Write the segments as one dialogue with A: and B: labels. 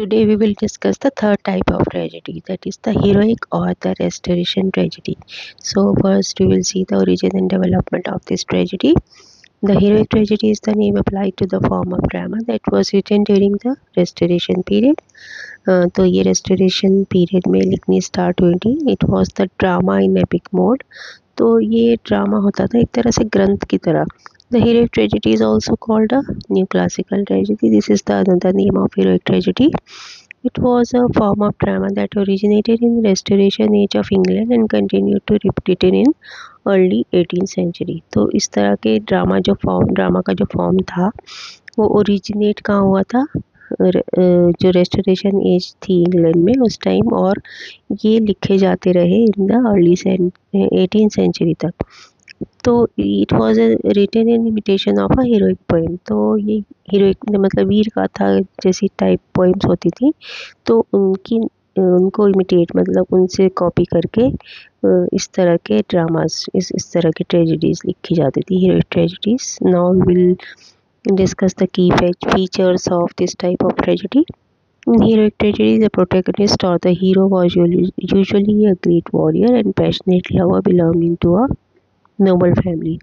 A: Today we will discuss the third type of tragedy, that is the heroic or the restoration tragedy. So first we will see the origin and development of this tragedy. The heroic tragedy is the name applied to the form of drama that was written during the restoration period. तो ये restoration period में लिखनी start हुई थी. It was the drama in epic mode. तो ये drama होता था एक तरह से ग्रंथ की तरह. The heroic tragedy is also called a new classical tragedy. This is the another name of heroic tragedy. It was a form of drama that originated in Restoration age of England and continued to repeated in early 18th century. तो इस तरह के drama का जो form था वो originate कहाँ हुआ था, जो रेस्टोरेशन एज थी इंग्लैंड में उस टाइम, और ये लिखे जाते रहे in the early 18th century तक. तो it was written in imitation of a heroic poem. तो ये हीरोइक मतलब वीर गाथा जैसी टाइप पोएम्स होती थी, तो उनको इमिटेट मतलब उनसे कॉपी करके इस तरह के ड्रामास, इस तरह के ट्रेजेडीज़ लिखी जाती थी, heroic tragedies. Now will discuss the key features of this type of tragedy. In heroic tragedy, the protagonist or the hero was usually a great warrior and passionate lover belonging to a noble family.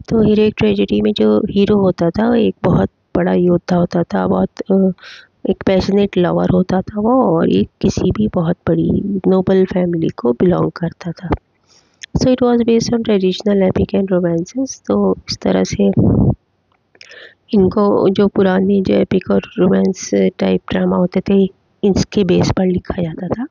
A: तो heroic tragedy में जो hero होता था वो एक बहुत बड़ा योद्धा होता था, बहुत एक पैशनेट लवर होता था वो, और एक किसी भी बहुत बड़ी नोबल फैमिली को बिलोंग करता था. So it was based on traditional epic and romances. तो इस तरह से इनको जो पुराने जो एपिक और रोमांस टाइप ड्रामा होते थे इसके बेस पर लिखा जाता था.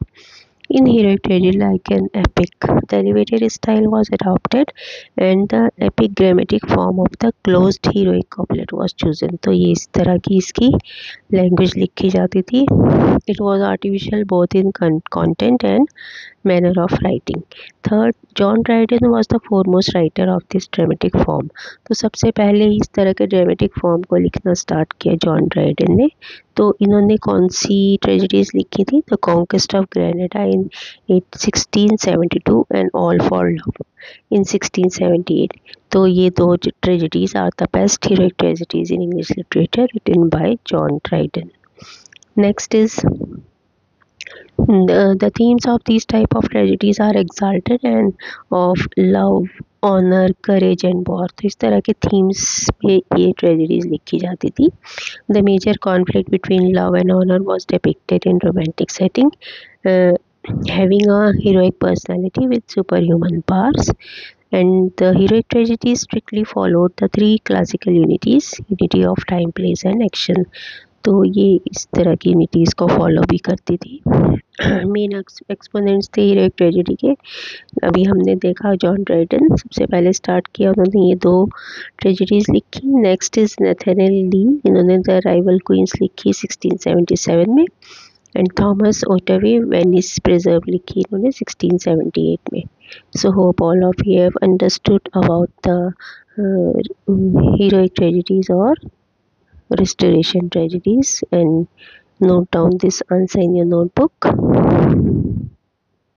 A: In heroic tragedy, like an epic, the elevated style was adopted and the epic dramatic form of the closed heroic couplet was chosen. तो ये इस तरह की इसकी लैंग्वेज लिखी जाती थी. It was artificial both in content and manner of writing. Third, John Dryden was the foremost writer of this dramatic form. तो सबसे पहले इस तरह के ड्रामेटिक फॉर्म को लिखना स्टार्ट किया जॉन ड्राइडन ने. तो इन्होंने कौन सी ट्रेजेडीज़ लिखी थी? The conquest of Granada in 1672 and all for love in 1678. तो ये दो tragedies are the best heroic tragedies in English literature written by John Dryden. Next is the themes of these type of tragedies are exalted and of love, honour, courage and war. तो इस तरह के themes पे ये tragedies लिखी जाती थी. The major conflict between love and honour was depicted in romantic setting, having a heroic personality with superhuman powers. And the heroic tragedy strictly followed the three classical unities: unity of time, place and action. तो ये इस तरह की unities को follow भी करती थी. Main exponents थे हीरोइक ट्रेजेडी के. अभी हमने देखा जॉन ड्राइडन सबसे पहले स्टार्ट किया, उन्होंने ये दो ट्रेजेडीज़ लिखी. नेक्स्ट इज़ नेथानियल ली, इन्होंने द राइवल क्वींस लिखी 1677 में. एंड थॉमस ओटवे वेनिस प्रिजर्व लिखी इन्होंने 1678 में. So hope all of you have understood about the heroic tragedies or restoration tragedies and note down this answer in your notebook.